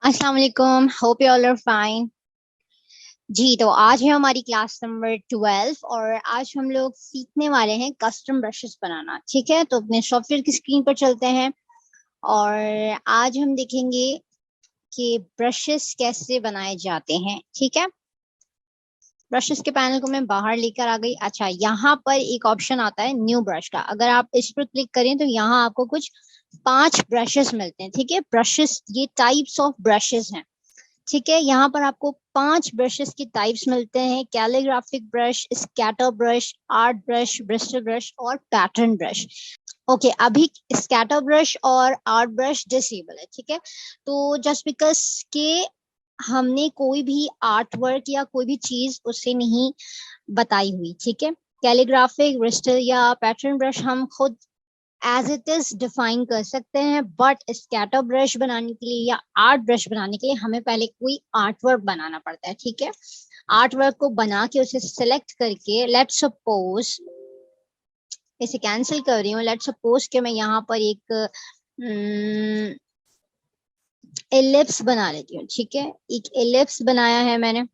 अस्सलाम वालेकुम, hope you all are fine. जी, तो आज है हमारी क्लास नंबर 12 और आज हम लोग सीखने वाले हैं कस्टम ब्रशेस बनाना। ठीक है, तो अपने सॉफ्टवेयर की स्क्रीन पर चलते हैं और आज हम देखेंगे कि ब्रशेस कैसे बनाए जाते हैं। ठीक है, ब्रशेस के पैनल को मैं बाहर लेकर आ गई। अच्छा, यहाँ पर एक ऑप्शन आता है न्यू ब्रश का। अगर आप इस पर क्लिक करें तो यहाँ आपको कुछ 5 ब्रशेस मिलते हैं। ठीक है, ब्रशेस ये टाइप्स ऑफ ब्रशेस हैं। ठीक है, यहाँ पर आपको 5 ब्रशेस की टाइप्स मिलते हैं: calligraphic brush, scatter brush, art brush, Bristol brush और पैटर्न ब्रश। ओके, अभी स्कैटर ब्रश और आर्ट ब्रश डिसेबल है। ठीक है, तो जस्ट बिकॉज के हमने कोई भी आर्ट वर्क या कोई भी चीज उससे नहीं बताई हुई। ठीक है, कैलीग्राफिक, ब्रिस्टल या पैटर्न ब्रश हम खुद एज इट इज डिफाइन कर सकते हैं, बट स्कैटर ब्रश बनाने के लिए या आर्ट ब्रश बनाने के लिए हमें पहले कोई आर्ट वर्क बनाना पड़ता है। ठीक है, आर्ट वर्क को बना के उसे सिलेक्ट करके लेट्स सपोज इसे कैंसिल कर रही हूँ। लेट्स सपोज कि मैं यहाँ पर एक एलिप्स बना लेती हूँ। ठीक है, एक एलिप्स बनाया है मैंने।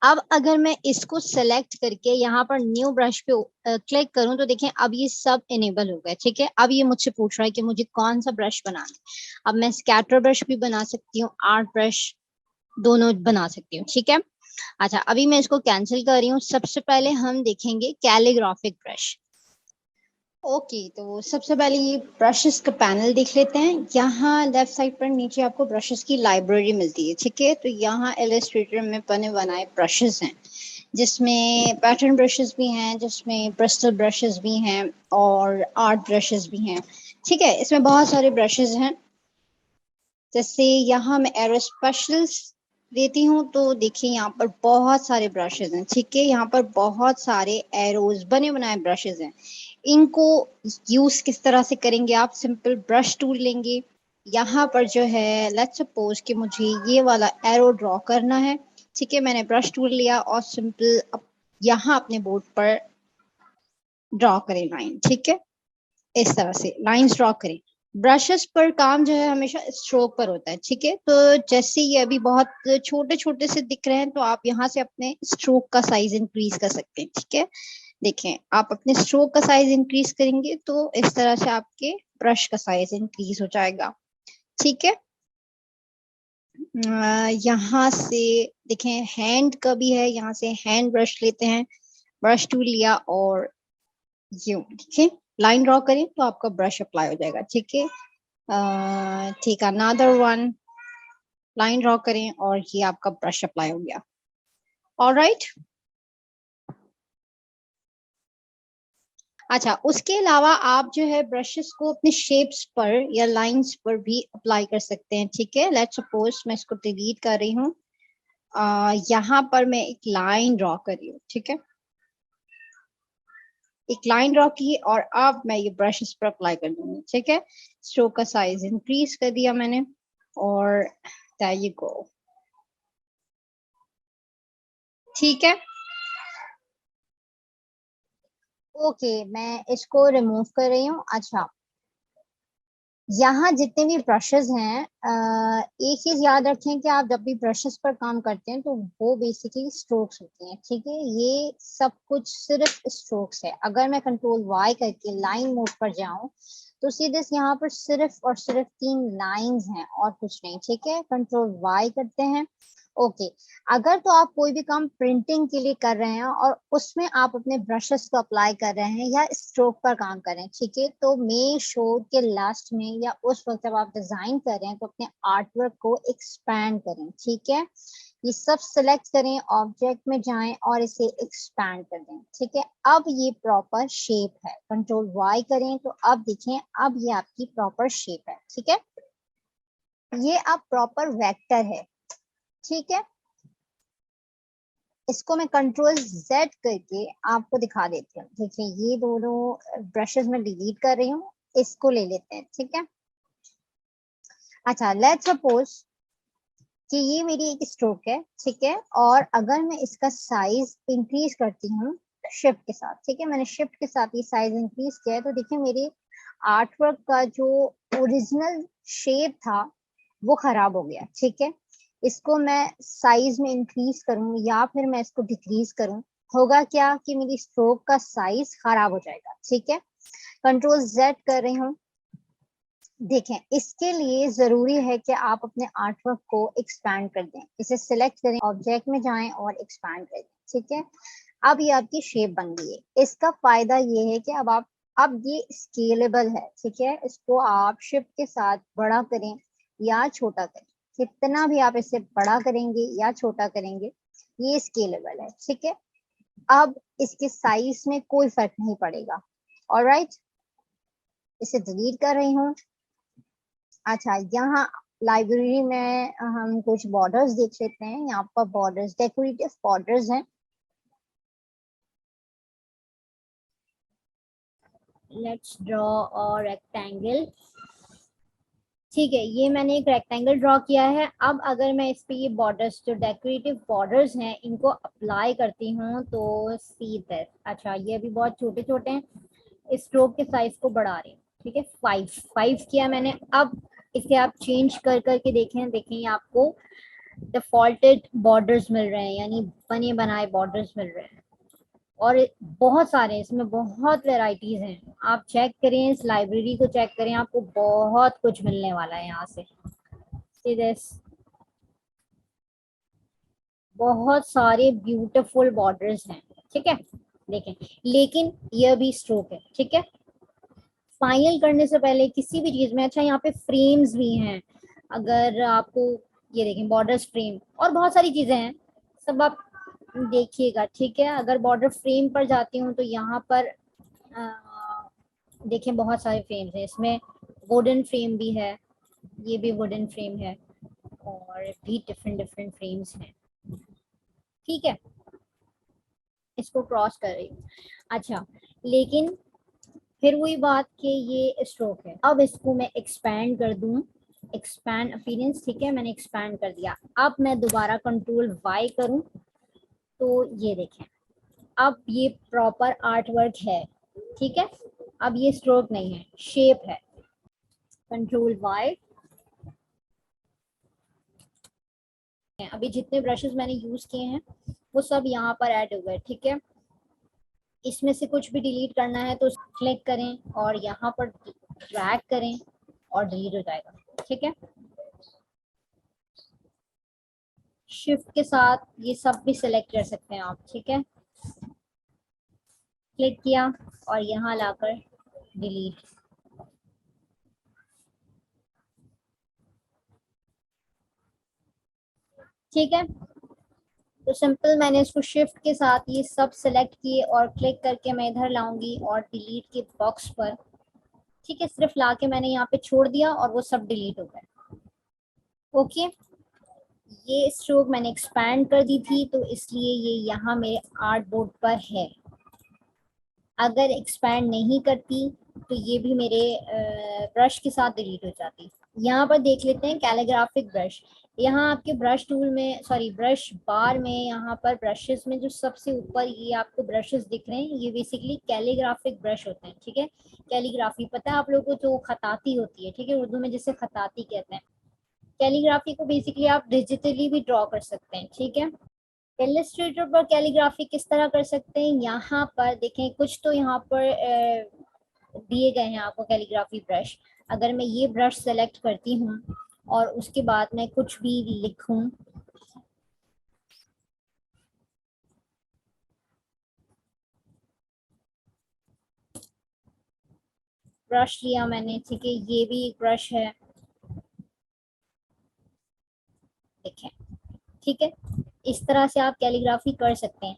अब अगर मैं इसको सेलेक्ट करके यहाँ पर न्यू ब्रश पे क्लिक करूं तो देखें अब ये सब इनेबल हो गया। ठीक है, अब ये मुझसे पूछ रहा है कि मुझे कौन सा ब्रश बनाना है। अब मैं स्कैटर ब्रश भी बना सकती हूँ, आर्ट ब्रश दोनों बना सकती हूँ। ठीक है, अच्छा अभी मैं इसको कैंसिल कर रही हूँ। सबसे पहले हम देखेंगे कैलीग्राफिक ब्रश। ओके, तो सबसे पहले ये ब्रशेस का पैनल देख लेते हैं। यहाँ लेफ्ट साइड पर नीचे आपको ब्रशेस की लाइब्रेरी मिलती है। ठीक है, तो यहाँ इलस्ट्रेटर में बने बनाए ब्रशेस हैं, जिसमें पैटर्न ब्रशेस भी हैं, जिसमें ब्रिस्टल ब्रशेस भी हैं और आर्ट ब्रशेस भी हैं। ठीक है, इसमें बहुत सारे ब्रशेस हैं। जैसे यहाँ मैं एरो स्पेशल्स देती हूँ तो देखिए यहाँ पर बहुत सारे ब्रशेस हैं। ठीक है, यहाँ पर बहुत सारे एरोज बने बनाए ब्रशेस हैं। इनको यूज किस तरह से करेंगे आप? सिंपल ब्रश टूल लेंगे। यहाँ पर जो है लेट्स सपोज कि मुझे ये वाला एरो ड्रॉ करना है। ठीक है, मैंने ब्रश टूल लिया और सिंपल यहाँ अपने बोर्ड पर ड्रॉ करें लाइन। ठीक है, इस तरह से लाइंस ड्रॉ करें। ब्रशेस पर काम जो है हमेशा स्ट्रोक पर होता है। ठीक है, तो जैसे ये अभी बहुत छोटे छोटे से दिख रहे हैं तो आप यहाँ से अपने स्ट्रोक का साइज इंक्रीज कर सकते हैं। ठीक है, देखें आप अपने स्ट्रोक का साइज इंक्रीज करेंगे तो इस तरह से आपके ब्रश का साइज इंक्रीज हो जाएगा। ठीक है, यहाँ से देखें हैंड का भी है। यहाँ से हैंड ब्रश लेते हैं, ब्रश टूल लिया और यूं ठीक है लाइन ड्रॉ करें तो आपका ब्रश अप्लाई हो जाएगा। ठीक है, ठीक है, अनदर वन लाइन ड्रॉ करें और ये आपका ब्रश अप्लाई हो गया। ऑलराइट, अच्छा उसके अलावा आप जो है ब्रशेस को अपने शेप्स पर या लाइंस पर भी अप्लाई कर सकते हैं। ठीक है, लेट्स सपोज मैं इसको डिलीट कर रही हूँ। यहाँ पर मैं एक लाइन ड्रॉ कर रही हूँ। ठीक है, एक लाइन ड्रॉ की और अब मैं ये ब्रशेस पर अप्लाई कर दूंगी। ठीक है, स्ट्रोक का साइज इंक्रीज कर दिया मैंने और देयर यू गो। ठीक है, ओके मैं इसको रिमूव कर रही हूँ। अच्छा, यहाँ जितने भी ब्रशेस हैं एक चीज याद रखें कि आप जब भी ब्रशेस पर काम करते हैं तो वो बेसिकली स्ट्रोक्स होती हैं। ठीक है, ये सब कुछ सिर्फ स्ट्रोक्स है। अगर मैं कंट्रोल वाई करके लाइन मोड पर जाऊं तो सीधे यहाँ पर सिर्फ और सिर्फ 3 लाइंस हैं और कुछ नहीं। ठीक है, कंट्रोल वाई करते हैं। ओके, अगर तो आप कोई भी काम प्रिंटिंग के लिए कर रहे हैं और उसमें आप अपने ब्रशेस को अप्लाई कर रहे हैं या स्ट्रोक पर काम कर रहे हैं, ठीक है, तो मेक श्योर के लास्ट में या उस वक्त जब आप डिजाइन कर रहे हैं तो अपने आर्ट वर्क को एक्सपैंड करें। ठीक है, ये सब सिलेक्ट करें, ऑब्जेक्ट में जाएं और इसे एक्सपैंड कर दें। ठीक है, अब ये प्रॉपर शेप है। कंट्रोल वाई करें तो अब देखें अब ये आपकी प्रॉपर शेप है। ठीक है, ये अब प्रॉपर वेक्टर है। ठीक है, इसको मैं कंट्रोल जेड करके आपको दिखा देती हूँ। देखिए ये दोनों ब्रशेस में डिलीट कर रही हूँ, इसको ले लेते हैं। ठीक है, अच्छा लेट्स सपोज कि ये मेरी एक स्ट्रोक है। ठीक है, और अगर मैं इसका साइज इंक्रीज करती हूँ शिफ्ट के साथ। ठीक है, मैंने शिफ्ट के साथ ये साइज इंक्रीज किया है तो देखिए मेरे आर्ट वर्क का जो ओरिजिनल शेप था वो खराब हो गया, ठीक है। इसको मैं साइज में इंक्रीज करूं या फिर मैं इसको डिक्रीज करूं, होगा क्या कि मेरी स्ट्रोक का साइज खराब हो जाएगा, ठीक है। कंट्रोल जेड कर रही हूँ। देखें, इसके लिए जरूरी है कि आप अपने आर्टवर्क को एक्सपैंड कर दें। इसे सिलेक्ट करें, ऑब्जेक्ट में जाएं और एक्सपैंड कर दें, ठीक है। अब ये आपकी शेप बन गई है। इसका फायदा ये है कि अब ये स्केलेबल है, ठीक है। इसको आप शिफ्ट के साथ बड़ा करें या छोटा करें, कितना भी आप इसे बड़ा करेंगे या छोटा करेंगे, ये स्केलेबल है, ठीक है। अब इसके साइज में कोई फर्क नहीं पड़ेगा। ऑलराइट, इसे डिलीट कर रही हूँ। अच्छा, यहाँ लाइब्रेरी में हम कुछ बॉर्डर्स देख लेते हैं। यहाँ पर बॉर्डर्स, डेकोरेटिव बॉर्डर्स हैं। Let's draw a rectangle. ठीक है, ये मैंने एक रेक्टेंगल ड्रॉ किया है। अब अगर मैं इस पे ये बॉर्डर्स, जो डेकोरेटिव बॉर्डर्स हैं, इनको अप्लाई करती हूँ तो सी दिस। अच्छा, ये अभी बहुत छोटे छोटे हैं, इस स्ट्रोक के साइज को बढ़ा रही हूँ, ठीक है। 5 किया मैंने। अब इसे आप चेंज कर करके देखें आपको डिफॉल्टेड बॉर्डर्स मिल रहे हैं, यानी बने बनाए बॉर्डर्स मिल रहे हैं। और बहुत सारे, इसमें बहुत वेराइटीज हैं। आप चेक करें, इस लाइब्रेरी को चेक करें, आपको बहुत कुछ मिलने वाला है यहाँ से। See this, बहुत सारे ब्यूटीफुल बॉर्डर्स हैं, ठीक है। देखें, लेकिन ये भी स्ट्रोक है, ठीक है। फाइनल करने से पहले किसी भी चीज में, अच्छा यहाँ पे फ्रेम्स भी हैं, अगर आपको ये देखें बॉर्डर्स, फ्रेम और बहुत सारी चीजें हैं, सब आप देखिएगा, ठीक है। अगर बॉर्डर फ्रेम पर जाती हूँ तो यहाँ पर देखें बहुत सारे फ्रेम्स हैं। इसमें वुडन फ्रेम भी है, ये भी वुडन फ्रेम है, और भी डिफरेंट डिफरेंट फ्रेम्स हैं, ठीक है। इसको क्रॉस कर रही हूँ। अच्छा, लेकिन फिर वही बात कि ये स्ट्रोक है। अब इसको मैं एक्सपैंड कर दूं, एक्सपैंड अपीयरेंस, ठीक है, मैंने एक्सपैंड कर दिया। अब मैं दोबारा कंट्रोल वाई करूं तो ये देखें, अब ये प्रॉपर आर्ट वर्क है, ठीक है। अब ये स्ट्रोक नहीं है, शेप है। Control Y. अभी जितने ब्रशेस मैंने यूज किए हैं वो सब यहाँ पर ऐड हो गए, ठीक है। इसमें से कुछ भी डिलीट करना है तो क्लिक करें और यहाँ पर ड्रैग करें और डिलीट हो जाएगा, ठीक है। शिफ्ट के साथ ये सब भी सिलेक्ट कर सकते हैं आप, ठीक है। क्लिक किया और यहाँ लाकर डिलीट, ठीक है। तो सिंपल, मैंने इसको शिफ्ट के साथ ये सब सिलेक्ट किए और क्लिक करके मैं इधर लाऊंगी और डिलीट के बॉक्स पर, ठीक है, सिर्फ लाके मैंने यहाँ पे छोड़ दिया और वो सब डिलीट हो गए। ओके, ये स्ट्रोक मैंने एक्सपैंड कर दी थी तो इसलिए ये यहाँ मेरे आर्ट बोर्ड पर है। अगर एक्सपैंड नहीं करती तो ये भी मेरे ब्रश के साथ डिलीट हो जाती। यहाँ पर देख लेते हैं कैलीग्राफिक ब्रश। यहाँ आपके ब्रश टूल में, सॉरी ब्रश बार में, यहाँ पर ब्रशेस में जो सबसे ऊपर ये आपको ब्रशेस दिख रहे हैं, ये बेसिकली कैलीग्राफिक ब्रश होते हैं, ठीक है। कैलीग्राफी पता है आप लोगों को, जो खताती होती है, ठीक है, उर्दू में जिसे खताती कहते हैं। कैलीग्राफी को बेसिकली आप डिजिटली भी ड्रॉ कर सकते हैं, ठीक है। इलस्ट्रेटर पर कैलीग्राफी किस तरह कर सकते हैं, यहाँ पर देखें, कुछ तो यहाँ पर दिए गए हैं आपको कैलीग्राफी ब्रश। अगर मैं ये ब्रश सेलेक्ट करती हूँ और उसके बाद मैं कुछ भी लिखूं, ब्रश लिया मैंने, ठीक है, ये भी एक ब्रश है, देखें, ठीक है। इस तरह से आप कैलीग्राफी कर सकते हैं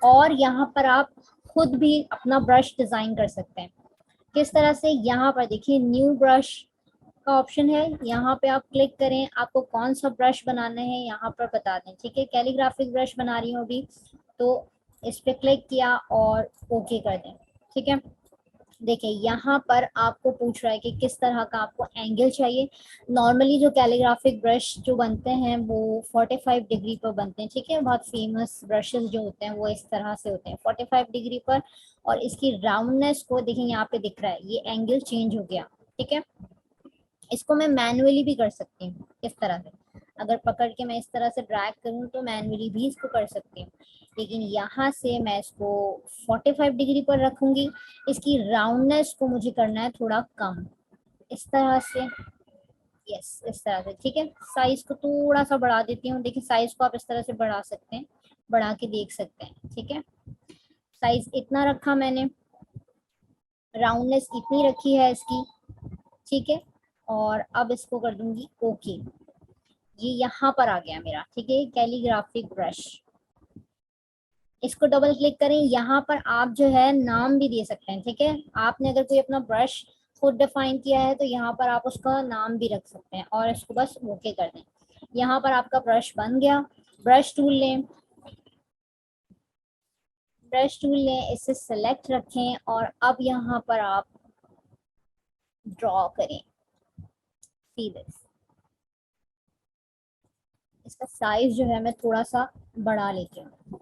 और यहाँ पर आप खुद भी अपना ब्रश डिजाइन कर सकते हैं। किस तरह से, यहाँ पर देखिए न्यू ब्रश का ऑप्शन है, यहाँ पे आप क्लिक करें, आपको कौन सा ब्रश बनाना है यहाँ पर बता दें, ठीक है। कैलीग्राफिक ब्रश बना रही हूँ अभी, तो इस पे क्लिक किया और ओके कर दें, ठीक है। देखिए यहाँ पर आपको पूछ रहा है कि किस तरह का आपको एंगल चाहिए। नॉर्मली जो कैलीग्राफिक ब्रश जो बनते हैं वो 45 डिग्री पर बनते हैं, ठीक है। बहुत फेमस ब्रशेस जो होते हैं वो इस तरह से होते हैं 45 डिग्री पर। और इसकी राउंडनेस को देखिए यहाँ पे दिख रहा है, ये एंगल चेंज हो गया, ठीक है। इसको मैं मैनुअली भी कर सकती हूँ इस तरह से, अगर पकड़ के मैं इस तरह से ड्रैग करूँ तो मैनुअली भी इसको कर सकती हूँ, लेकिन यहाँ से मैं इसको 45 डिग्री पर रखूंगी। इसकी राउंडनेस को मुझे करना है थोड़ा कम, इस तरह से, यस इस तरह से, ठीक है। साइज को थोड़ा सा बढ़ा देती हूँ, देखिए साइज को आप इस तरह से बढ़ा सकते हैं, बढ़ा के देख सकते हैं, ठीक है। साइज इतना रखा मैंने, राउंडनेस इतनी रखी है इसकी, ठीक है। और अब इसको कर दूंगी ओके, ये यहाँ पर आ गया मेरा, ठीक है, कैलीग्राफिक ब्रश। इसको डबल क्लिक करें, यहाँ पर आप जो है नाम भी दे सकते हैं, ठीक है। आपने अगर कोई अपना ब्रश खुद डिफाइन किया है तो यहाँ पर आप उसका नाम भी रख सकते हैं और इसको बस ओके कर दें। यहाँ पर आपका ब्रश बन गया। ब्रश टूल लें, ब्रश टूल लें, इसे सेलेक्ट रखें और अब यहाँ पर आप ड्रॉ करें, सी दिस। इसका साइज जो है मैं थोड़ा सा बढ़ा लेती हूँ,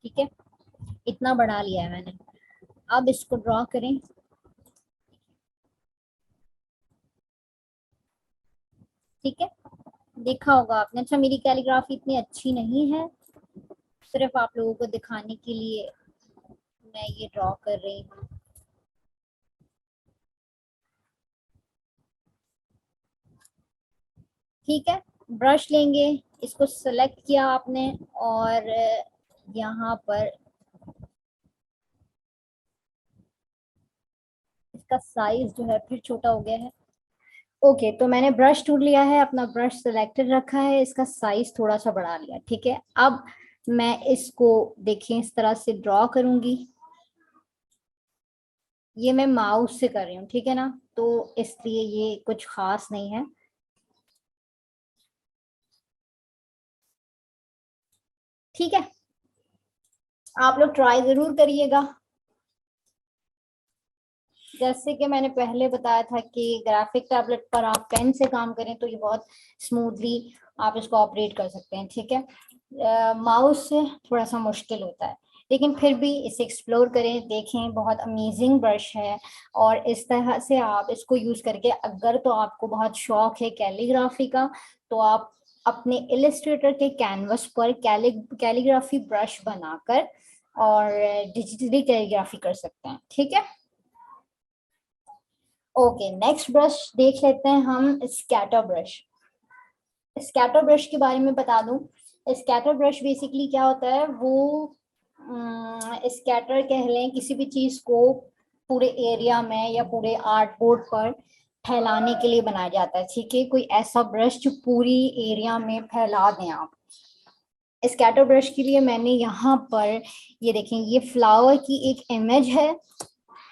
ठीक है, इतना बढ़ा लिया है मैंने। अब इसको ड्रॉ करें, ठीक है। देखा होगा आपने। अच्छा, मेरी कैलीग्राफी इतनी अच्छी नहीं है, सिर्फ आप लोगों को दिखाने के लिए मैं ये ड्रॉ कर रही हूँ, ठीक है। ब्रश लेंगे, इसको सेलेक्ट किया आपने और यहाँ पर इसका साइज जो है फिर छोटा हो गया है। ओके, तो मैंने ब्रश टूल लिया है, अपना ब्रश सिलेक्टेड रखा है, इसका साइज थोड़ा सा बढ़ा लिया, ठीक है। अब मैं इसको देखें इस तरह से ड्रॉ करूंगी, ये मैं माउस से कर रही हूँ, ठीक है ना, तो इसलिए ये कुछ खास नहीं है, ठीक है। आप लोग ट्राई जरूर करिएगा। जैसे कि मैंने पहले बताया था कि ग्राफिक टैबलेट पर आप पेन से काम करें तो ये बहुत स्मूथली आप इसको ऑपरेट कर सकते हैं, ठीक है। माउस से थोड़ा सा मुश्किल होता है, लेकिन फिर भी इसे एक्सप्लोर करें, देखें, बहुत अमेजिंग ब्रश है। और इस तरह से आप इसको यूज करके, अगर तो आपको बहुत शौक है कैलीग्राफी का, तो आप अपने इलस्ट्रेटर के कैनवस पर कैलीग्राफी ब्रश बनाकर और डिजिटली कैलीग्राफी कर सकते हैं, ठीक है। ओके, नेक्स्ट ब्रश देख लेते हैं हम, स्कैटर ब्रश। स्कैटर ब्रश के बारे में बता दूं, स्कैटर ब्रश बेसिकली क्या होता है, वो स्कैटर कह लें किसी भी चीज को पूरे एरिया में या पूरे आर्ट बोर्ड पर फैलाने के लिए बनाया जाता है, ठीक है। कोई ऐसा ब्रश जो पूरी एरिया में फैला दें आप। स्कैटर ब्रश के लिए मैंने यहाँ पर ये देखें, ये फ्लावर की एक इमेज है,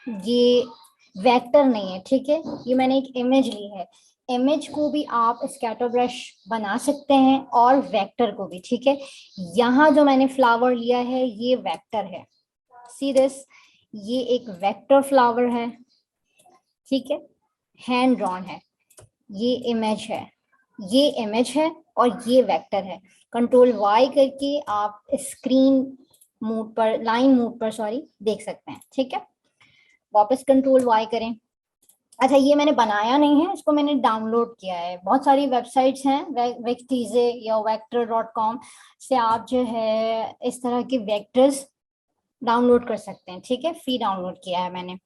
ये वेक्टर नहीं है, ठीक है, ये मैंने एक इमेज ली है। इमेज को भी आप स्कैटर ब्रश बना सकते हैं और वेक्टर को भी, ठीक है। यहाँ जो मैंने फ्लावर लिया है ये वेक्टर है, सी दिस, ये एक वेक्टर फ्लावर है, ठीक है, हैंड ड्रॉन है। ये इमेज है, ये इमेज है और ये वेक्टर है। कंट्रोल वाई करके आप स्क्रीन मोड पर, लाइन मोड पर सॉरी, देख सकते हैं, ठीक है। वापस कंट्रोल वाई करें। अच्छा, ये मैंने बनाया नहीं है, इसको मैंने डाउनलोड किया है। बहुत सारी वेबसाइट्स हैं, वेक्टीजे या vector.com से आप जो है इस तरह के वेक्टर्स डाउनलोड कर सकते हैं, ठीक है। फ्री डाउनलोड किया है मैंने।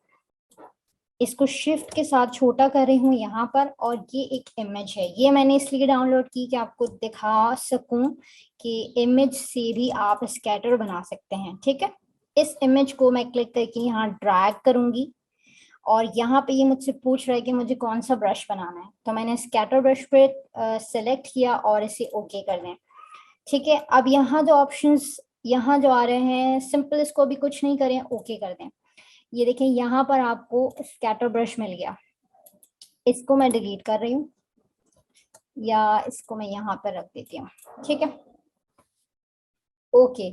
इसको शिफ्ट के साथ छोटा कर रही हूँ यहाँ पर, और ये एक इमेज है, ये मैंने इसलिए डाउनलोड की कि आपको दिखा सकूं कि इमेज से भी आप स्कैटर बना सकते हैं, ठीक है। इस इमेज को मैं क्लिक करके यहाँ ड्रैग करूंगी और यहाँ पे ये मुझसे पूछ रहा है कि मुझे कौन सा ब्रश बनाना है, तो मैंने स्कैटर ब्रश पे सेलेक्ट किया और इसे ओके कर दें, ठीक है। अब यहाँ जो ऑप्शंस यहाँ जो आ रहे हैं, सिंपल इसको भी कुछ नहीं करें, ओके कर दें। ये देखें, यहाँ पर आपको स्कैटर ब्रश मिल गया, इसको मैं डिलीट कर रही हूँ या इसको मैं यहाँ पर रख देती हूँ, ठीक है, ओके।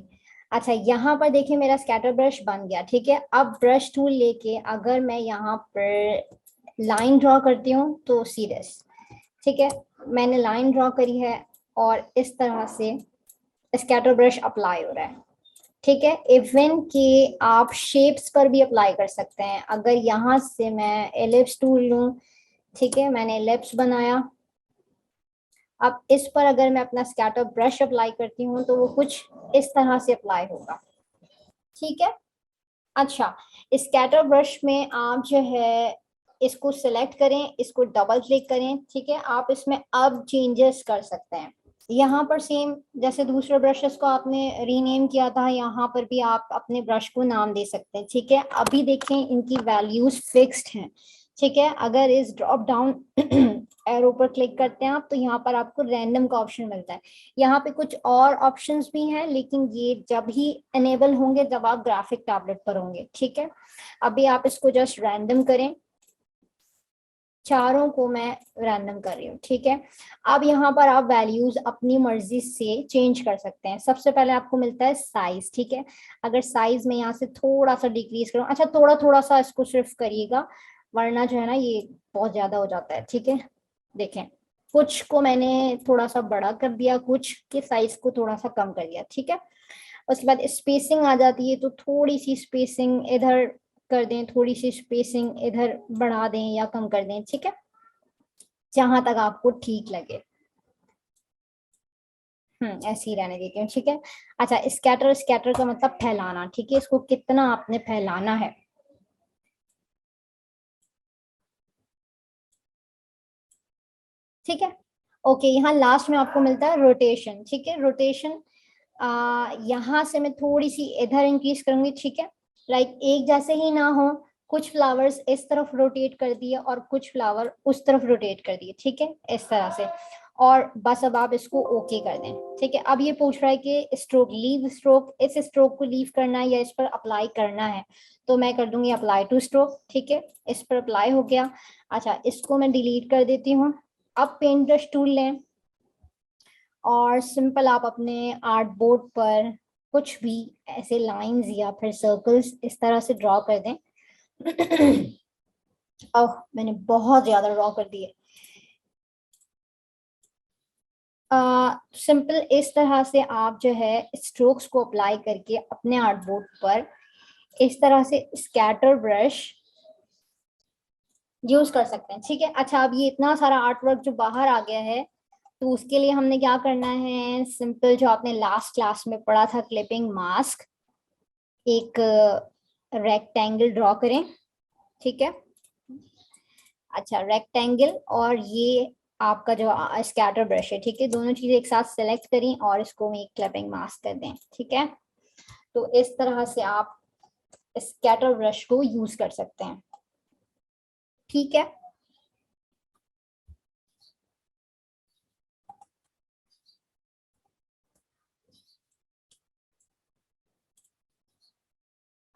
अच्छा, यहाँ पर देखिए मेरा स्कैटर ब्रश बन गया, ठीक है। अब ब्रश टूल लेके अगर मैं यहाँ पर लाइन ड्रॉ करती हूँ तो सीरियस, ठीक है, मैंने लाइन ड्रॉ करी है और इस तरह से स्कैटर ब्रश अप्लाई हो रहा है, ठीक है। इवन कि आप शेप्स पर भी अप्लाई कर सकते हैं। अगर यहाँ से मैं एलिप्स टूल लूं, ठीक है, मैंने एलिप्स बनाया। अब इस पर अगर मैं अपना स्कैटर ब्रश अप्लाई करती हूँ तो वो कुछ इस तरह से अप्लाई होगा। ठीक है। अच्छा, स्कैटर ब्रश में आप जो है इसको सिलेक्ट करें, इसको डबल क्लिक करें। ठीक है, आप इसमें अब चेंजेस कर सकते हैं। यहाँ पर सेम जैसे दूसरे ब्रशेस को आपने रीनेम किया था, यहाँ पर भी आप अपने ब्रश को नाम दे सकते हैं। ठीक है, अभी देखें इनकी वैल्यूज फिक्स्ड हैं। ठीक है, अगर इस ड्रॉप डाउन एरो पर क्लिक करते हैं आप तो यहाँ पर आपको रैंडम का ऑप्शन मिलता है। यहाँ पे कुछ और ऑप्शंस भी हैं, लेकिन ये जब ही एनेबल होंगे जब आप ग्राफिक टैबलेट पर होंगे। ठीक है, अभी आप इसको जस्ट रैंडम करें, चारों को मैं रैंडम कर रही हूँ। ठीक है, अब यहाँ पर आप वैल्यूज अपनी मर्जी से चेंज कर सकते हैं। सबसे पहले आपको मिलता है साइज। ठीक है, अगर साइज में यहाँ से थोड़ा सा डिक्रीज करूँ, अच्छा थोड़ा थोड़ा सा इसको सिर्फ करिएगा, वरना जो है ना ये बहुत ज्यादा हो जाता है। ठीक है, देखें कुछ को मैंने थोड़ा सा बड़ा कर दिया, कुछ के साइज को थोड़ा सा कम कर दिया। ठीक है, उसके बाद स्पेसिंग आ जाती है, तो थोड़ी सी स्पेसिंग इधर कर दें, थोड़ी सी स्पेसिंग इधर बढ़ा दें या कम कर दें। ठीक है, जहां तक आपको ठीक लगे। ऐसे ही रहने देती हूँ। ठीक है, अच्छा स्कैटर, स्कैटर का मतलब फैलाना। ठीक है, इसको कितना आपने फैलाना है। ठीक है, ओके, यहाँ लास्ट में आपको मिलता है रोटेशन। ठीक है, रोटेशन यहाँ से मैं थोड़ी सी इधर इंक्रीज करूंगी। ठीक है, लाइक एक जैसे ही ना हो, कुछ फ्लावर्स इस तरफ रोटेट कर दिए और कुछ फ्लावर उस तरफ रोटेट कर दिए। ठीक है, इस तरह से, और बस अब आप इसको ओके कर दें। ठीक है, अब ये पूछ रहा है कि स्ट्रोक, लीव स्ट्रोक, इस स्ट्रोक को लीव करना है या इस पर अप्लाई करना है, तो मैं कर दूंगी अप्लाई टू स्ट्रोक। ठीक है, इस पर अप्लाई हो गया। अच्छा, इसको मैं डिलीट कर देती हूँ। अब पेंट ब्रश टूल लें और सिंपल आप अपने आर्ट बोर्ड पर कुछ भी ऐसे लाइंस या फिर सर्कल्स इस तरह से ड्रॉ कर दें। ओह, मैंने बहुत ज्यादा ड्रॉ कर दिए। सिंपल इस तरह से आप जो है स्ट्रोक्स को अप्लाई करके अपने आर्ट बोर्ड पर इस तरह से स्कैटर ब्रश यूज कर सकते हैं। ठीक है, अच्छा अब ये इतना सारा आर्ट वर्क जो बाहर आ गया है, तो उसके लिए हमने क्या करना है, सिंपल जो आपने लास्ट क्लास में पढ़ा था क्लिपिंग मास्क, एक रेक्टेंगल ड्रॉ करें। ठीक है, अच्छा रेक्टेंगल और ये आपका जो स्कैटर ब्रश है, ठीक है, दोनों चीजें एक साथ सेलेक्ट करें और इसको एक क्लिपिंग मास्क कर दें। ठीक है, तो इस तरह से आप स्कैटर ब्रश को यूज कर सकते हैं। ठीक है,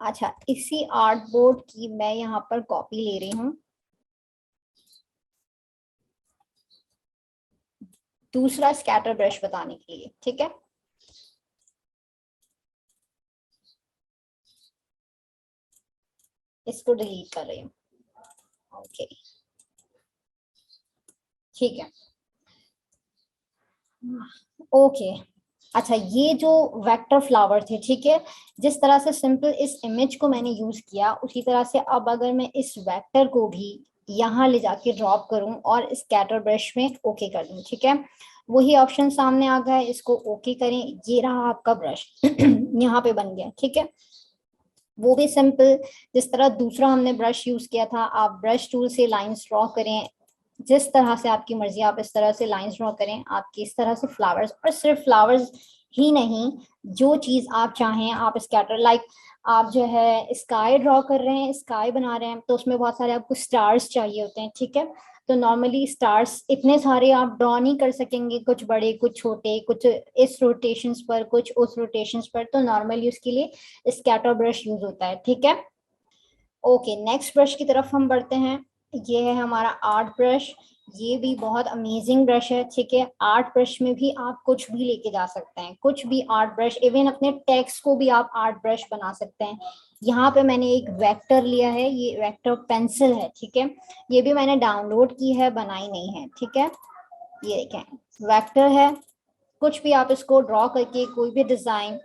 अच्छा इसी आर्ट बोर्ड की मैं यहाँ पर कॉपी ले रही हूँ, दूसरा स्कैटर ब्रश बताने के लिए। ठीक है, इसको डिलीट कर रही हूँ। ओके, ठीक है, ओके। अच्छा, ये जो वेक्टर फ्लावर थे, ठीक है, जिस तरह से सिंपल इस इमेज को मैंने यूज किया, उसी तरह से अब अगर मैं इस वेक्टर को भी यहाँ ले जाके ड्रॉप करूं और स्कैटर ब्रश में ओके कर दूं, ठीक है, वही ऑप्शन सामने आ गया है, इसको ओके करें, ये रहा आपका ब्रश यहाँ पे बन गया। ठीक है, वो भी सिंपल जिस तरह दूसरा हमने ब्रश यूज किया था, आप ब्रश टूल से लाइंस ड्रॉ करें, जिस तरह से आपकी मर्जी आप इस तरह से लाइंस ड्रॉ करें, आपकी इस तरह से फ्लावर्स, और सिर्फ फ्लावर्स ही नहीं, जो चीज आप चाहें आप स्कैटर, लाइक आप जो है स्काई ड्रॉ कर रहे हैं, स्काई बना रहे हैं, तो उसमें बहुत सारे आपको स्टार्स चाहिए होते हैं। ठीक है, तो नॉर्मली स्टार्स इतने सारे आप ड्रॉ नहीं कर सकेंगे, कुछ बड़े कुछ छोटे, कुछ इस रोटेशंस पर कुछ उस रोटेशंस पर, तो नॉर्मली उसके लिए स्कैटर ब्रश यूज होता है। ठीक है, ओके, नेक्स्ट ब्रश की तरफ हम बढ़ते हैं। ये है हमारा आर्ट ब्रश, ये भी बहुत अमेजिंग ब्रश है। ठीक है, आर्ट ब्रश में भी आप कुछ भी लेके जा सकते हैं, कुछ भी आर्ट ब्रश, इवन अपने टेक्स्ट को भी आप आर्ट ब्रश बना सकते हैं। यहाँ पे मैंने एक वेक्टर लिया है, ये वेक्टर पेंसिल है। ठीक है, ये भी मैंने डाउनलोड की है, बनाई नहीं है। ठीक है, ये देखें वेक्टर है, कुछ भी आप इसको ड्रॉ करके कोई भी डिजाइन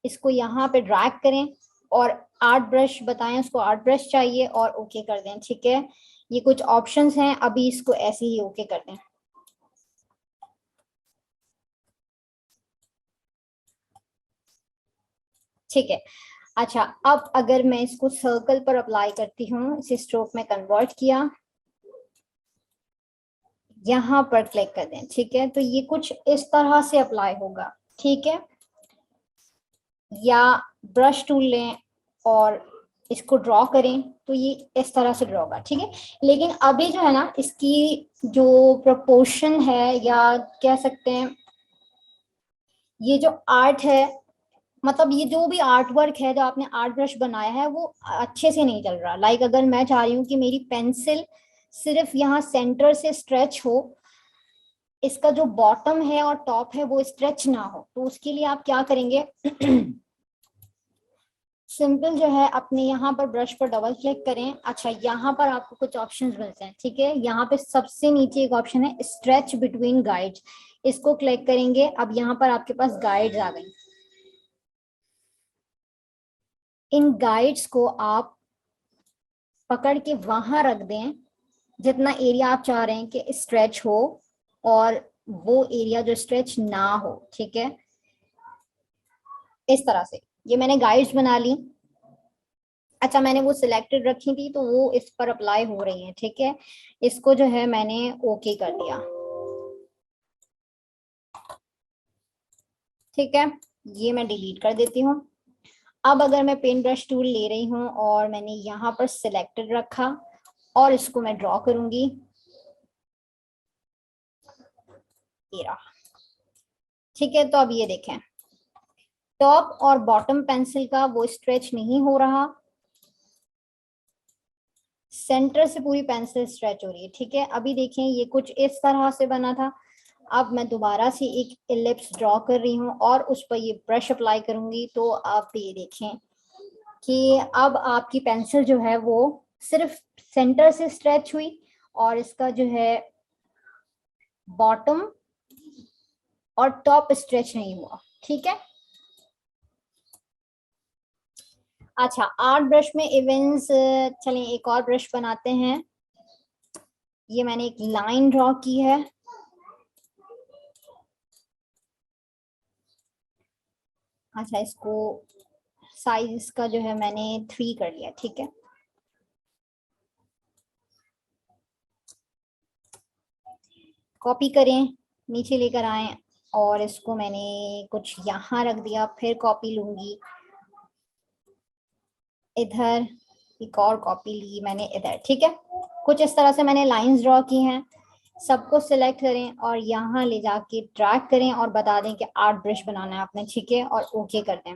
इसको यहाँ पे ड्रैग करें और 8 ब्रश बताएं उसको, 8 ब्रश चाहिए और ओके कर दें। ठीक है, ये कुछ ऑप्शंस हैं, अभी इसको ऐसे ही ओके कर दें। ठीक है। अच्छा, अब अगर मैं इसको सर्कल पर अप्लाई करती हूँ, इसे स्ट्रोक में कन्वर्ट किया, यहाँ पर क्लिक कर दें। ठीक है, तो ये कुछ इस तरह से अप्लाई होगा। ठीक है, या ब्रश टूल लें और इसको ड्रॉ करें तो ये इस तरह से ड्रॉ होगा। ठीक है, लेकिन अभी जो है ना, इसकी जो प्रोपोर्शन है या कह सकते हैं ये जो आर्ट है, मतलब ये जो भी आर्ट वर्क है जो आपने आर्ट ब्रश बनाया है वो अच्छे से नहीं चल रहा। लाइक अगर मैं चाह रही हूँ कि मेरी पेंसिल सिर्फ यहाँ सेंटर से स्ट्रेच हो, इसका जो बॉटम है और टॉप है वो स्ट्रेच ना हो, तो उसके लिए आप क्या करेंगे सिंपल जो है अपने यहाँ पर ब्रश पर डबल क्लिक करें। अच्छा, यहाँ पर आपको कुछ ऑप्शंस मिलते हैं। ठीक है, यहाँ पे सबसे नीचे एक ऑप्शन है स्ट्रेच बिटवीन गाइड्स, इसको क्लिक करेंगे। अब यहाँ पर आपके पास गाइड्स आ गई। इन गाइड्स को आप पकड़ के वहां रख दें जितना एरिया आप चाह रहे हैं कि स्ट्रेच हो, और वो एरिया जो स्ट्रेच ना हो। ठीक है, इस तरह से ये मैंने गाइड्स बना ली। अच्छा, मैंने वो सिलेक्टेड रखी थी तो वो इस पर अप्लाई हो रही है। ठीक है, इसको जो है मैंने ओके कर दिया। ठीक है, ये मैं डिलीट कर देती हूँ। अब अगर मैं पेन ब्रश टूल ले रही हूँ और मैंने यहाँ पर सिलेक्टेड रखा और इसको मैं ड्रॉ करूंगी, ये रहा। ठीक है, तो अब ये देखें, टॉप और बॉटम पेंसिल का वो स्ट्रेच नहीं हो रहा, सेंटर से पूरी पेंसिल स्ट्रेच हो रही है। ठीक है, अभी देखें ये कुछ इस तरह से बना था। अब मैं दोबारा से एक एलिप्स ड्रॉ कर रही हूँ और उस पर ये ब्रश अप्लाई करूंगी, तो आप ये देखें कि अब आपकी पेंसिल जो है वो सिर्फ सेंटर से स्ट्रेच हुई और इसका जो है बॉटम और टॉप स्ट्रेच नहीं हुआ। ठीक है। अच्छा, आर्ट ब्रश में इवेंट्स, चलें एक और ब्रश बनाते हैं। ये मैंने एक लाइन ड्रॉ की है। अच्छा, इसको साइज का जो है मैंने 3 कर लिया। ठीक है, कॉपी करें, नीचे लेकर आए और इसको मैंने कुछ यहाँ रख दिया, फिर कॉपी लूंगी इधर, एक और कॉपी ली मैंने इधर। ठीक है, कुछ इस तरह से मैंने लाइंस ड्रॉ की हैं। सबको सिलेक्ट करें और यहाँ ले जाके ड्रैग करें और बता दें कि आर्ट ब्रश बनाना है आपने। ठीक है, और ओके कर दें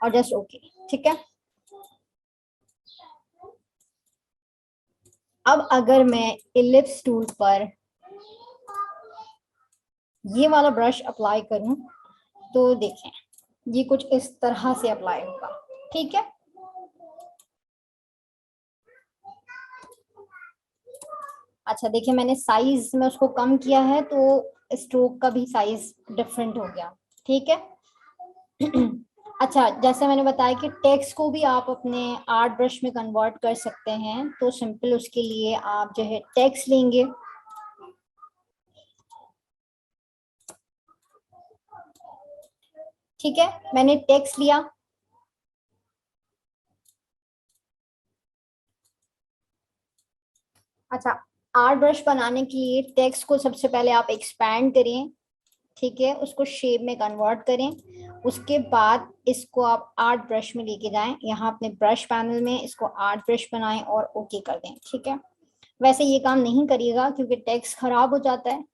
और जस्ट ओके। ठीक है, अब अगर मैं इलिप्स टूल पर ये वाला ब्रश अप्लाई करूं तो देखें ये कुछ इस तरह से अप्लाई होगा। ठीक है, अच्छा देखिए, मैंने साइज में उसको कम किया है तो स्ट्रोक का भी साइज डिफरेंट हो गया। ठीक है। अच्छा, जैसे मैंने बताया कि टेक्स्ट को भी आप अपने आर्ट ब्रश में कन्वर्ट कर सकते हैं, तो सिंपल उसके लिए आप जो है टेक्स्ट लेंगे। ठीक है, मैंने टेक्स्ट लिया। अच्छा, आर्ट ब्रश बनाने के लिए टेक्स्ट को सबसे पहले आप एक्सपैंड करें। ठीक है, उसको शेप में कन्वर्ट करें। उसके बाद इसको आप आर्ट ब्रश में लेके जाएं, यहाँ अपने ब्रश पैनल में इसको आर्ट ब्रश बनाएं और ओके कर दें। ठीक है, वैसे ये काम नहीं करिएगा क्योंकि टेक्स्ट खराब हो जाता है।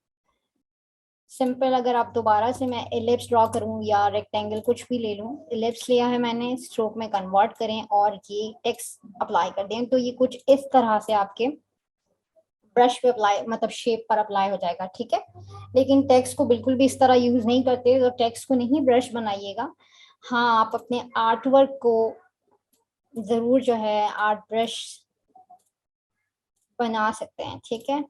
सिंपल अगर आप दोबारा से मैं एलिप्स ड्रॉ करूं या रेक्टेंगल कुछ भी ले लूं, एलिप्स लिया है मैंने, स्ट्रोक में कन्वर्ट करें और ये टेक्स्ट अप्लाई कर दें, तो ये कुछ इस तरह से आपके ब्रश पे अप्लाई, मतलब शेप पर अप्लाई हो जाएगा। ठीक है, लेकिन टेक्स्ट को बिल्कुल भी इस तरह यूज नहीं करते, तो टेक्स्ट को नहीं ब्रश बनाइएगा। हाँ, आप अपने आर्ट वर्क को जरूर जो है आर्ट ब्रश बना सकते हैं। ठीक है,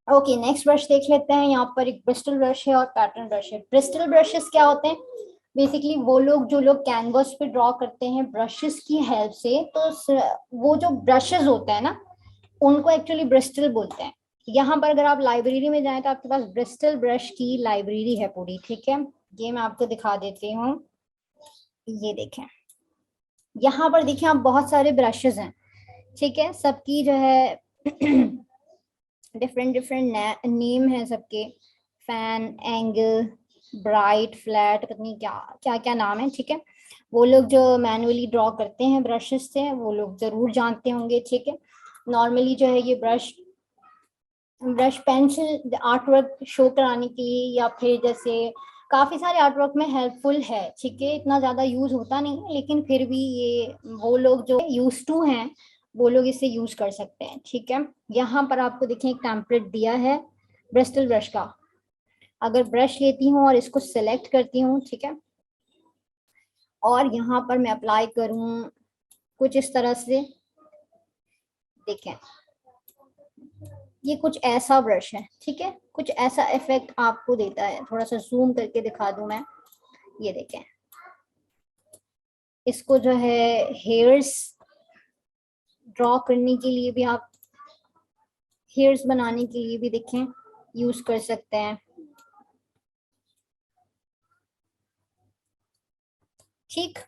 ओके, नेक्स्ट ब्रश देख लेते हैं। यहाँ पर एक ब्रिस्टल ब्रश है और पैटर्न ब्रश है। ब्रिस्टल ब्रशेस क्या होते हैं? बेसिकली वो लोग जो लोग कैनवस पे ड्रॉ करते हैं ब्रशेस की हेल्प से, तो वो जो ब्रशेस होते हैं ना, उनको एक्चुअली ब्रिस्टल बोलते हैं। यहाँ पर अगर आप लाइब्रेरी में जाएं तो आपके पास ब्रिस्टल ब्रश की लाइब्रेरी है पूरी, ठीक है। ये मैं आपको दिखा देती हूँ, ये देखें। यहाँ पर देखिए आप, बहुत सारे ब्रशेस हैं, ठीक है। सबकी जो है डिफरेंट डिफरेंट नेम है सबके। फैन, एंगल, ब्राइट, फ्लैट, पता नहीं क्या क्या क्या नाम है, ठीक है। वो लोग जो मैनुअली ड्रॉ करते हैं ब्रशेस से, वो लोग जरूर जानते होंगे, ठीक है। नॉर्मली जो है ये brush brush pencil art work show कराने के लिए, या फिर जैसे काफी सारे आर्ट वर्क में हेल्पफुल है, ठीक है। इतना ज्यादा यूज होता नहीं है, लेकिन फिर भी ये वो लोग जो यूज टू हैं वो लोग इसे यूज कर सकते हैं, ठीक है। यहाँ पर आपको देखें एक टेम्पलेट दिया है ब्रिस्टल ब्रश का। अगर ब्रश लेती हूँ और इसको सिलेक्ट करती हूँ, ठीक है, और यहाँ पर मैं अप्लाई करूँ कुछ इस तरह से, देखें ये कुछ ऐसा ब्रश है, ठीक है। कुछ ऐसा इफेक्ट आपको देता है। थोड़ा सा जूम करके दिखा दूं मैं, ये देखें। इसको जो है हेयर्स ड्रॉ करने के लिए भी, आप हेयर्स बनाने के लिए भी देखें यूज कर सकते हैं, ठीक।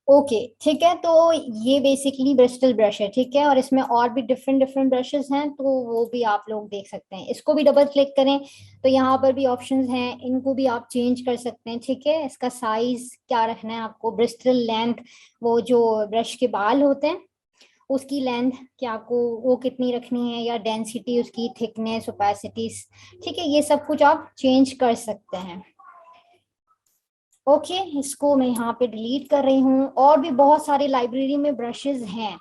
ओके, ठीक है। तो ये बेसिकली ब्रिस्टल ब्रश है, ठीक है। और इसमें और भी डिफरेंट डिफरेंट ब्रशेस हैं, तो वो भी आप लोग देख सकते हैं। इसको भी डबल क्लिक करें तो यहाँ पर भी ऑप्शंस हैं, इनको भी आप चेंज कर सकते हैं, ठीक है। इसका साइज क्या रखना है आपको, ब्रिस्टल लेंथ, वो जो ब्रश के बाल होते हैं उसकी लेंथ क्या आपको वो कितनी रखनी है, या डेंसिटी उसकी, थिकनेस, ओपेसिटी, ठीक है। ये सब कुछ आप चेंज कर सकते हैं। ओके, इसको मैं यहाँ पे डिलीट कर रही हूँ। और भी बहुत सारे लाइब्रेरी में ब्रशेस हैं,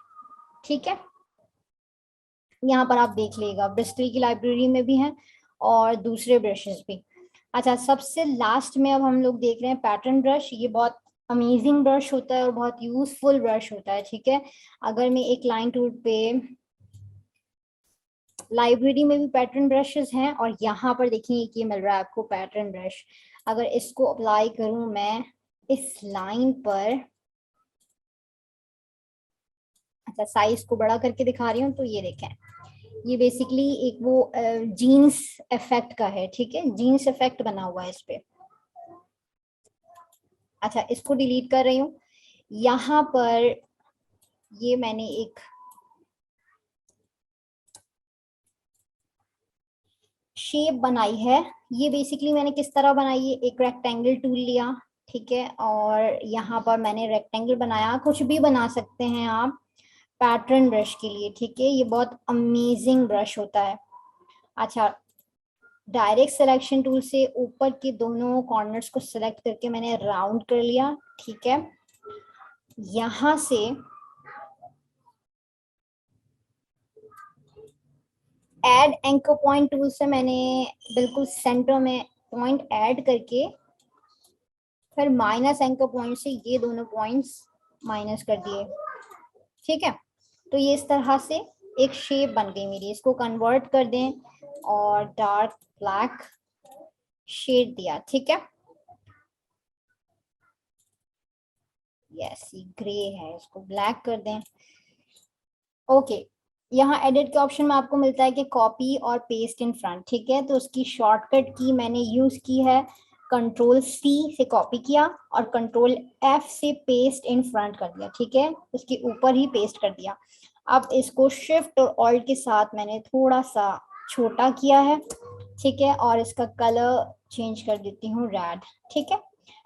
ठीक है। यहाँ पर आप देख लीजिएगा, ब्रिस्टल की लाइब्रेरी में भी हैं और दूसरे ब्रशेस भी। अच्छा, सबसे लास्ट में अब हम लोग देख रहे हैं पैटर्न ब्रश। ये बहुत अमेजिंग ब्रश होता है और बहुत यूजफुल ब्रश होता है, ठीक है। अगर मैं एक लाइन टूल पे, लाइब्रेरी में भी पैटर्न ब्रशेस हैं और यहाँ पर देखिए ये मिल रहा है आपको पैटर्न ब्रश। अगर इसको अप्लाई करूं मैं इस लाइन पर, अच्छा साइज को बड़ा करके दिखा रही हूँ, तो ये देखें, ये बेसिकली एक वो जीन्स इफेक्ट का है, ठीक है। जीन्स इफेक्ट बना हुआ है इस पे। अच्छा, इसको डिलीट कर रही हूँ। यहाँ पर ये मैंने एक शेप बनाई है। ये बेसिकली मैंने किस तरह बनाई है, एक रेक्टेंगल टूल लिया, ठीक है, और यहाँ पर मैंने रेक्टेंगल बनाया। कुछ भी बना सकते हैं आप पैटर्न ब्रश के लिए, ठीक है। ये बहुत अमेजिंग ब्रश होता है। अच्छा, डायरेक्ट सिलेक्शन टूल से ऊपर के दोनों कॉर्नर्स को सिलेक्ट करके मैंने राउंड कर लिया, ठीक है। यहाँ से ऐड एंकर पॉइंट टूल से मैंने बिल्कुल सेंटर में पॉइंट ऐड करके फिर माइनस एंकर पॉइंट से ये दोनों पॉइंट्स माइनस कर दिए, ठीक है। तो ये इस तरह से एक शेप बन गई मेरी। इसको कन्वर्ट कर दें और डार्क ब्लैक शेड दिया, ठीक है। यस, ये ग्रे है, इसको ब्लैक कर दें। ओके, यहाँ एडिट के ऑप्शन में आपको मिलता है कि कॉपी और पेस्ट इन फ्रंट, ठीक है। तो उसकी शॉर्टकट की मैंने यूज की है, कंट्रोल सी से कॉपी किया और कंट्रोल एफ से पेस्ट इन फ्रंट कर दिया, ठीक है। उसके ऊपर ही पेस्ट कर दिया। अब इसको शिफ्ट और ऑल्ट के साथ मैंने थोड़ा सा छोटा किया है, ठीक है, और इसका कलर चेंज कर देती हूँ रेड, ठीक है।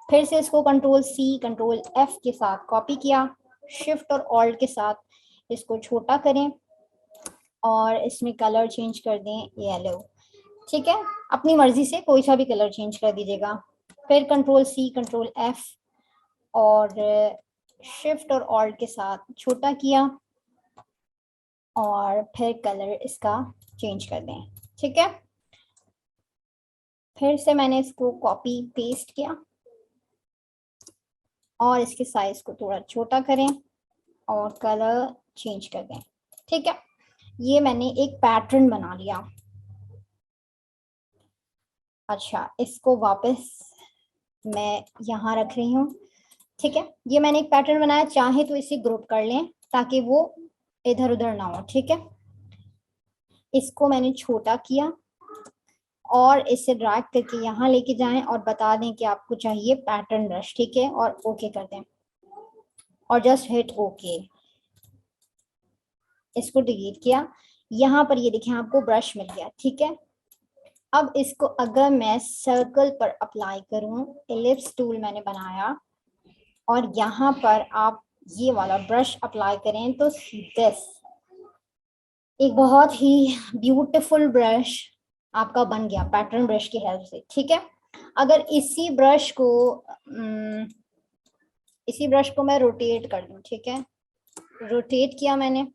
फिर से इसको कंट्रोल सी कंट्रोल एफ के साथ कॉपी किया, शिफ्ट और ऑल्ट के साथ इसको छोटा करें और इसमें कलर चेंज कर दें येलो, ठीक है। अपनी मर्जी से कोई सा भी कलर चेंज कर दीजिएगा। फिर कंट्रोल सी कंट्रोल एफ और शिफ्ट और ऑल्ट के साथ छोटा किया और फिर कलर इसका चेंज कर दें, ठीक है। फिर से मैंने इसको कॉपी पेस्ट किया और इसके साइज को थोड़ा छोटा करें और कलर चेंज कर दें। ठीक है, ये मैंने एक पैटर्न बना लिया। अच्छा, इसको वापस मैं यहाँ रख रही हूँ। ठीक है, ये मैंने एक पैटर्न बनाया, चाहे तो इसे ग्रुप कर लें ताकि वो इधर उधर ना हो। ठीक है, इसको मैंने छोटा किया और इसे ड्रैग करके यहाँ लेके जाएं और बता दें कि आपको चाहिए पैटर्न ब्रश। ठीक है, और ओके कर दें और जस्ट हिट ओके। इसको डिलीट किया, यहाँ पर ये देखें आपको ब्रश मिल गया। ठीक है, अब इसको अगर मैं सर्कल पर अप्लाई करूं, एलिप्स टूल मैंने बनाया और यहाँ पर आप ये वाला ब्रश अप्लाई करें तो दिस एक बहुत ही ब्यूटीफुल ब्रश आपका बन गया पैटर्न ब्रश की हेल्प से। ठीक है, अगर इसी ब्रश को मैं रोटेट कर दूं। ठीक है, रोटेट किया मैंने,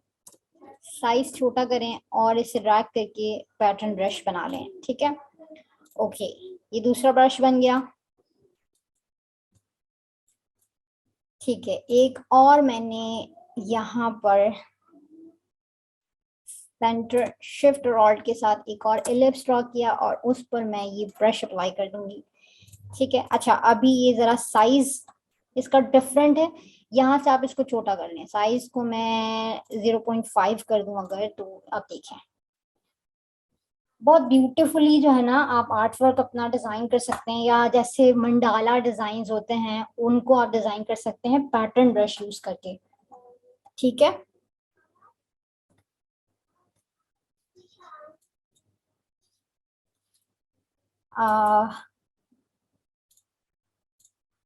साइज छोटा करें और इसे ड्रैग करके पैटर्न ब्रश बना लें। ठीक है, ओके, ये दूसरा ब्रश बन गया। ठीक है, एक और मैंने यहाँ पर सेंटर शिफ्ट और ऑल्ट के साथ एक और एलिप्स ड्रॉ किया और उस पर मैं ये ब्रश अप्लाई कर दूंगी। ठीक है, अच्छा अभी ये जरा साइज इसका डिफरेंट है, यहाँ से आप इसको छोटा कर लें। साइज को मैं 0.5 कर दूं अगर, तो आप देखें बहुत ब्यूटीफुली जो है ना आप आर्ट वर्क अपना डिजाइन कर सकते हैं, या जैसे मंडाला डिजाइन होते हैं उनको आप डिजाइन कर सकते हैं पैटर्न ब्रश यूज करके। ठीक है,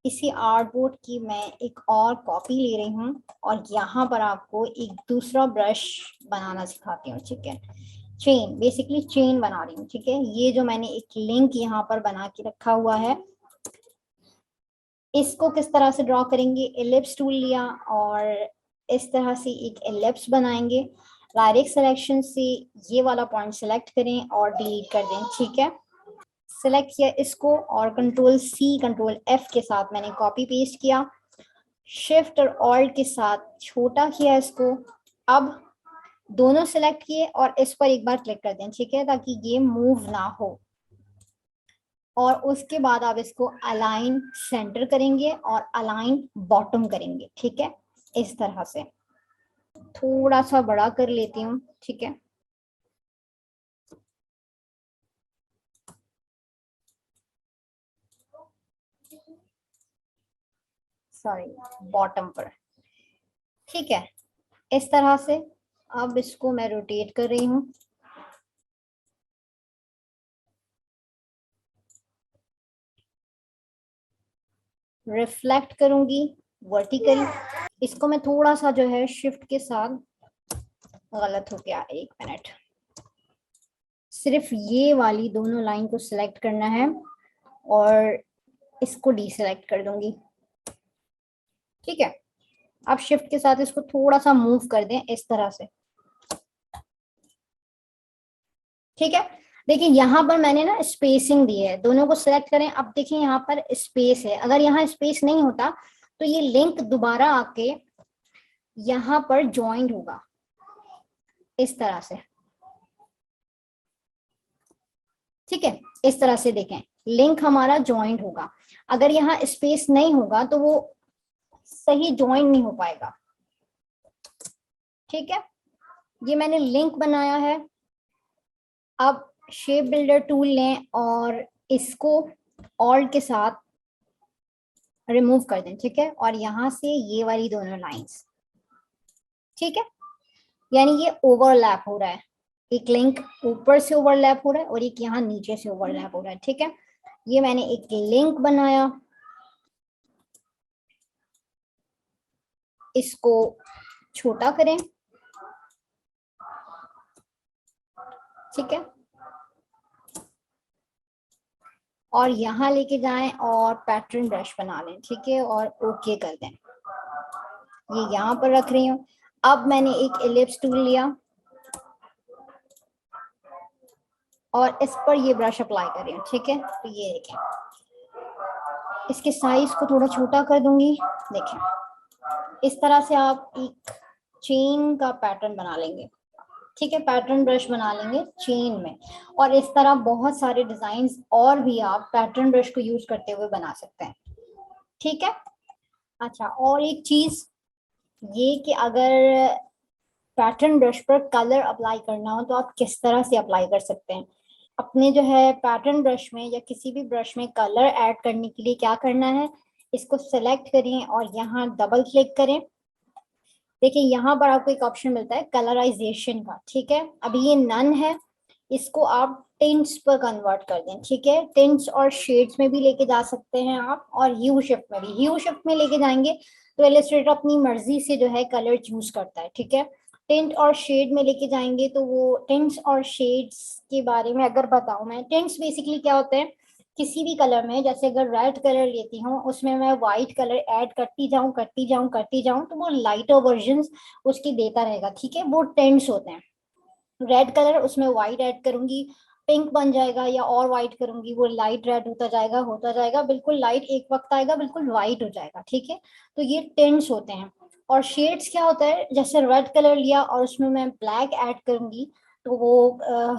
इसी आर्ट बोर्ड की मैं एक और कॉपी ले रही हूँ और यहाँ पर आपको एक दूसरा ब्रश बनाना सिखाती हूँ। ठीक है, चेन, बेसिकली चेन बना रही हूँ। ठीक है, ये जो मैंने एक लिंक यहाँ पर बना के रखा हुआ है, इसको किस तरह से ड्रॉ करेंगे, एलिप्स टूल लिया और इस तरह से एक एलिप्स बनाएंगे। डायरेक्ट सिलेक्शन से ये वाला पॉइंट सिलेक्ट करें और डिलीट कर दें। ठीक है, सिलेक्ट किया इसको और कंट्रोल सी कंट्रोल एफ के साथ मैंने कॉपी पेस्ट किया, शिफ्ट और ऑल्ट के साथ छोटा किया इसको। अब दोनों सिलेक्ट किए और इस पर एक बार क्लिक कर दें। ठीक है, ताकि ये मूव ना हो। और उसके बाद आप इसको अलाइन सेंटर करेंगे और अलाइन बॉटम करेंगे। ठीक है, इस तरह से थोड़ा सा बड़ा कर लेती हूँ। ठीक है, सॉरी, बॉटम पर। ठीक है, इस तरह से अब इसको मैं रोटेट कर रही हूँ। रिफ्लेक्ट करूंगी वर्टिकल। इसको मैं थोड़ा सा जो है शिफ्ट के साथ, गलत हो गया, एक मिनट, सिर्फ ये वाली दोनों लाइन को सिलेक्ट करना है और इसको डीसेलेक्ट कर दूंगी। ठीक है, आप शिफ्ट के साथ इसको थोड़ा सा मूव कर दें इस तरह से। ठीक है, देखिए यहाँ पर मैंने ना स्पेसिंग दी है, दोनों को सिलेक्ट करें। अब देखिए यहाँ पर स्पेस है, अगर यहाँ स्पेस नहीं होता तो ये लिंक दोबारा आके यहाँ पर ज्वाइंट होगा इस तरह से। ठीक है, इस तरह से देखें लिंक हमारा ज्वाइंट होगा। अगर यहाँ स्पेस नहीं होगा तो वो सही ज्वाइंट नहीं हो पाएगा। ठीक है, ये मैंने लिंक बनाया है। अब शेप बिल्डर टूल लें और इसको ऑल्ट के साथ रिमूव कर दें। ठीक है, और यहाँ से ये वाली दोनों लाइंस, ठीक है, यानी ये ओवरलैप हो रहा है, एक लिंक ऊपर से ओवरलैप हो रहा है और एक यहाँ नीचे से ओवरलैप हो रहा है। ठीक है, ये मैंने एक लिंक बनाया, इसको छोटा करें। ठीक है, और यहाँ लेके जाएं और पैटर्न ब्रश बना लें। ठीक है, और ओके कर दें। ये यहाँ पर रख रही हूँ। अब मैंने एक एलिप्स टूल लिया और इस पर ये ब्रश अप्लाई कर रही हूँ। ठीक है, तो ये देखें इसके साइज को थोड़ा छोटा कर दूंगी। देखें, इस तरह से आप एक चेन का पैटर्न बना लेंगे, ठीक है, पैटर्न ब्रश बना लेंगे चेन में। और इस तरह बहुत सारे डिजाइन और भी आप पैटर्न ब्रश को यूज करते हुए बना सकते हैं, ठीक है। अच्छा, और एक चीज ये कि अगर पैटर्न ब्रश पर कलर अप्लाई करना हो तो आप किस तरह से अप्लाई कर सकते हैं। अपने जो है पैटर्न ब्रश में या किसी भी ब्रश में कलर ऐड करने के लिए क्या करना है, इसको सेलेक्ट करें और यहाँ डबल क्लिक करें। देखिए यहाँ पर आपको एक ऑप्शन मिलता है कलराइजेशन का, ठीक है। अभी ये नन है, इसको आप टिंट्स पर कन्वर्ट कर दें, ठीक है। टिंट्स और शेड्स में भी लेके जा सकते हैं आप, और ह्यू शिफ्ट में भी। ह्यू शिफ्ट में लेके जाएंगे तो इलस्ट्रेटर अपनी मर्जी से जो है कलर चूज करता है, ठीक है। टिंट और शेड में लेके जाएंगे तो वो टिंट्स और शेड्स के बारे में अगर बताऊं मैं, टिंट्स बेसिकली क्या होते हैं, किसी भी कलर में, जैसे अगर रेड कलर लेती हूँ उसमें मैं व्हाइट कलर ऐड करती जाऊं करती जाऊं करती जाऊं तो वो लाइटर वर्जन उसकी देता रहेगा, ठीक है। वो टिंट्स होते हैं। रेड कलर, उसमें व्हाइट ऐड करूंगी पिंक बन जाएगा, या और व्हाइट करूंगी वो लाइट रेड होता जाएगा, बिल्कुल लाइट एक वक्त आएगा बिल्कुल व्हाइट हो जाएगा, ठीक है। तो ये टिंट्स होते हैं। और शेड्स क्या होता है, जैसे रेड कलर लिया और उसमें मैं ब्लैक ऐड करूंगी तो वो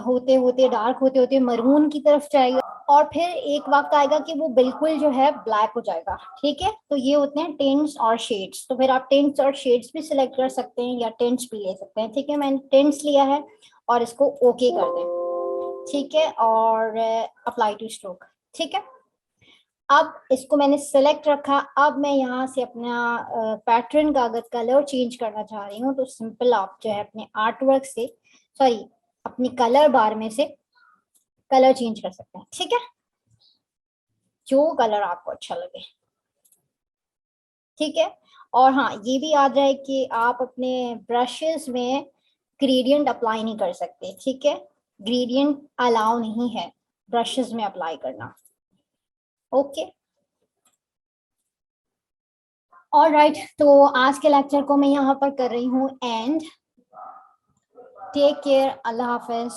होते होते डार्क होते होते मरून की तरफ जाएगा, और फिर एक वक्त आएगा कि वो बिल्कुल जो है ब्लैक हो जाएगा, ठीक है। तो ये होते हैं टिंट्स और शेड्स। तो फिर आप टिंट्स और शेड्स भी सिलेक्ट कर सकते हैं या टिंट्स भी ले सकते हैं, ठीक है। मैंने टिंट्स लिया है और इसको ओके कर दें, ठीक है, और अप्लाई टू स्ट्रोक, ठीक है। अब इसको मैंने सेलेक्ट रखा। अब मैं यहाँ से अपना पैटर्न का अगर कलर चेंज करना चाह रही हूँ तो सिंपल आप जो है अपने आर्ट वर्क से, सॉरी, अपनी कलर बार में से कलर चेंज कर सकते हैं, ठीक है, जो कलर आपको अच्छा लगे, ठीक है। और हाँ, ये भी याद रहे कि आप अपने ब्रशेस में ग्रेडियंट अप्लाई नहीं कर सकते, ठीक है। ग्रेडियंट अलाउ नहीं है ब्रशेस में अप्लाई करना, ओके। और राइट, तो आज के लेक्चर को मैं यहाँ पर कर रही हूँ एंड। टेक केयर, अल्लाह हाफिज।